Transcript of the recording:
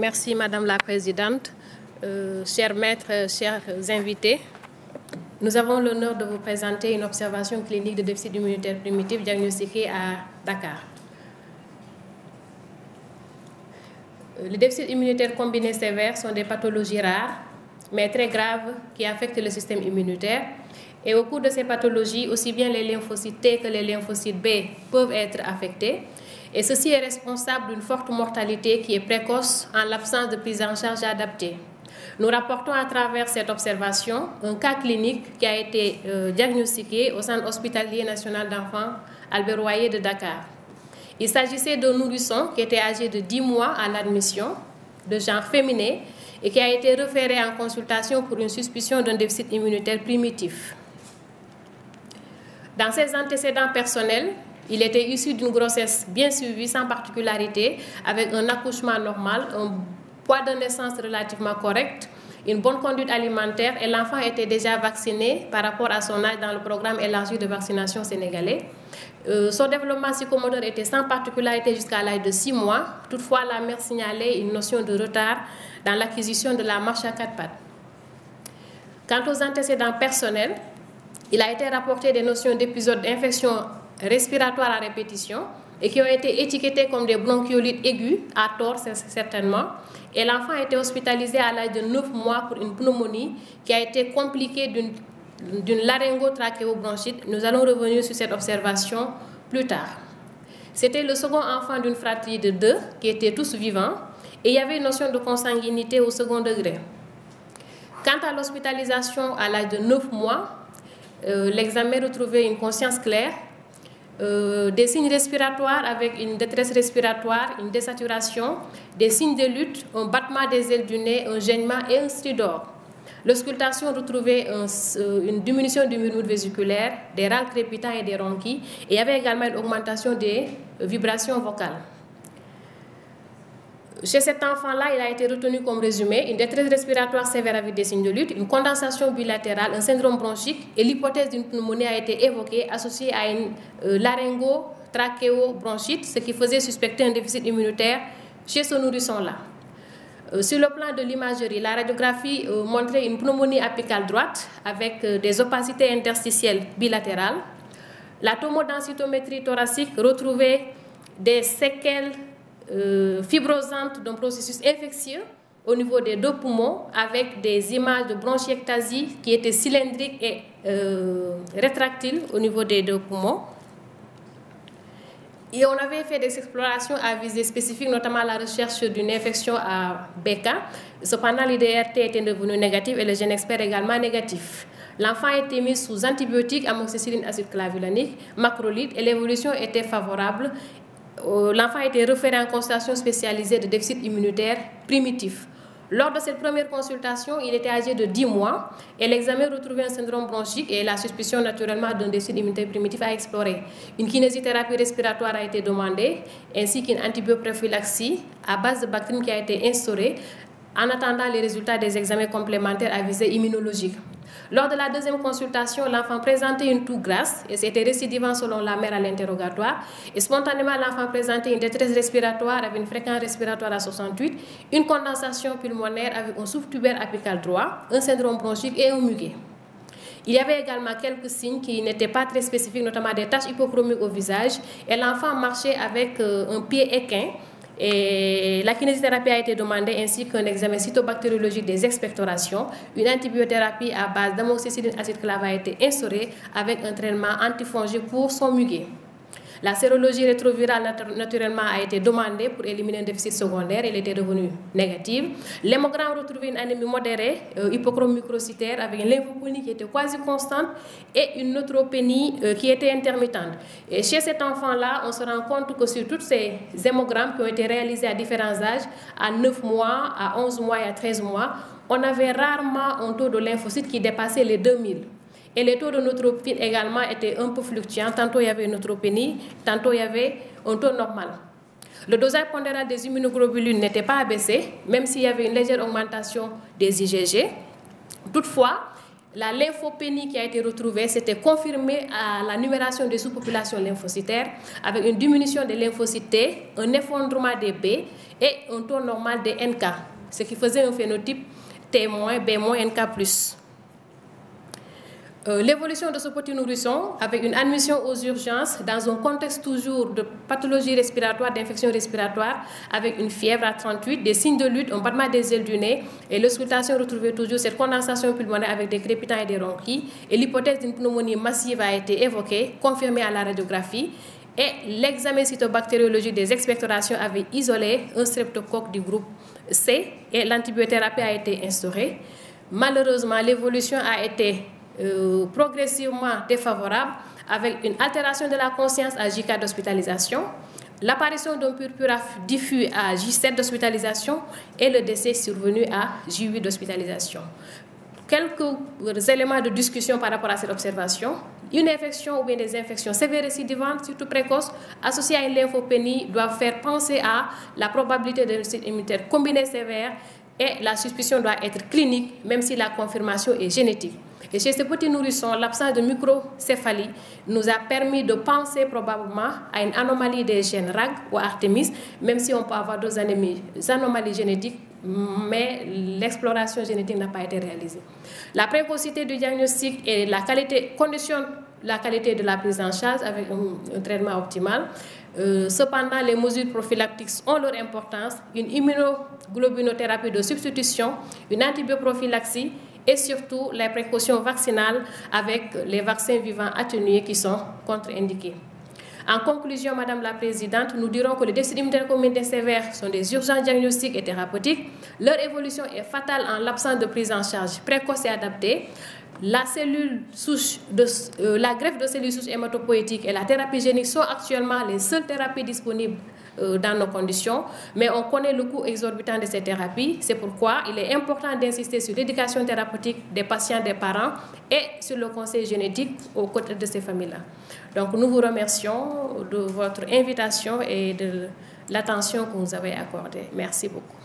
Merci Madame la Présidente, chers maîtres, chers invités. Nous avons l'honneur de vous présenter une observation clinique de déficit immunitaire primitif diagnostiquée à Dakar. Les déficits immunitaires combinés sévères sont des pathologies rares, mais très graves, qui affectent le système immunitaire. Et au cours de ces pathologies, aussi bien les lymphocytes T que les lymphocytes B peuvent être affectés. Et ceci est responsable d'une forte mortalité qui est précoce en l'absence de prise en charge adaptée. Nous rapportons à travers cette observation un cas clinique qui a été diagnostiqué au Centre hospitalier national d'enfants Albert Royer de Dakar. Il s'agissait d'un nourrisson qui était âgé de 10 mois à l'admission, de genre féminin, et qui a été référé en consultation pour une suspicion d'un déficit immunitaire primitif. Dans ses antécédents personnels, il était issu d'une grossesse bien suivie, sans particularité, avec un accouchement normal, un poids de naissance relativement correct, une bonne conduite alimentaire, et l'enfant était déjà vacciné par rapport à son âge dans le programme élargi de vaccination sénégalais. Son développement psychomoteur était sans particularité jusqu'à l'âge de 6 mois. Toutefois, la mère signalait une notion de retard dans l'acquisition de la marche à 4 pattes. Quant aux antécédents personnels, il a été rapporté des notions d'épisodes d'infection respiratoire à répétition et qui ont été étiquetés comme des bronchiolites aigus, à tort certainement. Et l'enfant a été hospitalisé à l'âge de 9 mois pour une pneumonie qui a été compliquée d'une laryngotrachéobronchite. Nous allons revenir sur cette observation plus tard. C'était le second enfant d'une fratrie de 2 qui étaient tous vivants et il y avait une notion de consanguinité au second degré. Quant à l'hospitalisation à l'âge de 9 mois, l'examen retrouvait une conscience claire, des signes respiratoires avec une détresse respiratoire, une désaturation, des signes de lutte, un battement des ailes du nez, un gênement et un stridor. L'auscultation retrouvait une diminution du murmure vésiculaire, des râles crépitants et des ronchis, et il y avait également une augmentation des vibrations vocales. Chez cet enfant-là, il a été retenu comme résumé une détresse respiratoire sévère avec des signes de lutte, une condensation bilatérale, un syndrome bronchique et l'hypothèse d'une pneumonie a été évoquée associée à une laryngo-trachéobronchite, ce qui faisait suspecter un déficit immunitaire chez ce nourrisson-là. Sur le plan de l'imagerie, la radiographie montrait une pneumonie apicale droite avec des opacités interstitielles bilatérales. La tomodensitométrie thoracique retrouvait des séquelles fibrosante d'un processus infectieux au niveau des 2 poumons avec des images de bronchiectasie qui étaient cylindriques et rétractiles au niveau des 2 poumons. Et on avait fait des explorations à visée spécifique, notamment la recherche d'une infection à BK. Cependant, l'IDRT était devenu négatif et le gène expert également négatif. L'enfant a été mis sous antibiotiques, amoxicilline, acide clavulanique, macrolide et l'évolution était favorable. L'enfant a été référé en consultation spécialisée de déficit immunitaire primitif. Lors de cette première consultation, il était âgé de 10 mois et l'examen retrouvait un syndrome bronchique et la suspicion naturellement d'un déficit immunitaire primitif à explorer. Une kinésithérapie respiratoire a été demandée ainsi qu'une antibioprophylaxie à base de bactéries qui a été instaurée en attendant les résultats des examens complémentaires à visée immunologique. Lors de la deuxième consultation, l'enfant présentait une toux grasse et c'était récidivant selon la mère à l'interrogatoire. Et spontanément, l'enfant présentait une détresse respiratoire avec une fréquence respiratoire à 68, une condensation pulmonaire avec un souffle tubaire apical droit, un syndrome bronchique et un muguet. Il y avait également quelques signes qui n'étaient pas très spécifiques, notamment des taches hypochromiques au visage. Et l'enfant marchait avec un pied équin. Et la kinésithérapie a été demandée ainsi qu'un examen cytobactériologique des expectorations. Une antibiothérapie à base d'amoxicilline acide clave a été instaurée avec un traitement antifongique pour son muguet. La sérologie rétrovirale naturellement a été demandée pour éliminer un déficit secondaire. Elle était devenue négative. L'hémogramme retrouvait une anémie modérée, hypochrome microcytaire avec une lymphopénie qui était quasi constante et une neutropénie qui était intermittente. Et chez cet enfant-là, on se rend compte que sur tous ces hémogrammes qui ont été réalisés à différents âges, à 9 mois, à 11 mois et à 13 mois, on avait rarement un taux de lymphocytes qui dépassait les 2000. Et les taux de neutropénie également étaient un peu fluctuants. Tantôt il y avait une neutropénie, tantôt il y avait un taux normal. Le dosage pondéral des immunoglobulines n'était pas abaissé, même s'il y avait une légère augmentation des IgG. Toutefois, la lymphopénie qui a été retrouvée, c'était confirmé à la numération des sous-populations lymphocytaires avec une diminution des lymphocytes T, un effondrement des B et un taux normal des NK, ce qui faisait un phénotype T-, B-, NK+. L'évolution de ce petit nourrisson avec une admission aux urgences dans un contexte toujours de pathologie respiratoire, d'infection respiratoire, avec une fièvre à 38, des signes de lutte, un battement des ailes du nez et l'auscultation retrouvée toujours cette condensation pulmonaire avec des crépitants et des bronchies. Et l'hypothèse d'une pneumonie massive a été évoquée, confirmée à la radiographie. Et l'examen cytobactériologique des expectorations avait isolé un streptocoque du groupe C et l'antibiothérapie a été instaurée. Malheureusement, l'évolution a été progressivement défavorable avec une altération de la conscience à J4 d'hospitalisation, l'apparition d'un purpura diffus à J7 d'hospitalisation et le décès survenu à J8 d'hospitalisation. Quelques éléments de discussion par rapport à cette observation. Une infection ou bien des infections sévères récidivantes, surtout précoces, associées à une lymphopénie, doivent faire penser à la probabilité d'un réussite immunitaire combiné sévère et la suspicion doit être clinique, même si la confirmation est génétique. Et chez ces petits nourrissons, l'absence de microcéphalie nous a permis de penser probablement à une anomalie des gènes RAG ou Artemis, même si on peut avoir d'autres anomalies génétiques, mais l'exploration génétique n'a pas été réalisée. La précocité du diagnostic et la qualité conditionnent la qualité de la prise en charge avec un traitement optimal. Cependant, les mesures prophylactiques ont leur importance, une immunoglobulinothérapie de substitution, une antibioprophylaxie et surtout les précautions vaccinales avec les vaccins vivants atténués qui sont contre-indiqués. En conclusion, Madame la Présidente, nous dirons que les déficits immunitaires communautaires sévères sont des urgences diagnostiques et thérapeutiques. Leur évolution est fatale en l'absence de prise en charge précoce et adaptée. La greffe de cellules souches hématopoïétiques et la thérapie génique sont actuellement les seules thérapies disponibles dans nos conditions, mais on connaît le coût exorbitant de ces thérapies. C'est pourquoi il est important d'insister sur l'éducation thérapeutique des patients, des parents et sur le conseil génétique aux côtés de ces familles-là. Donc nous vous remercions de votre invitation et de l'attention que vous avez accordée. Merci beaucoup.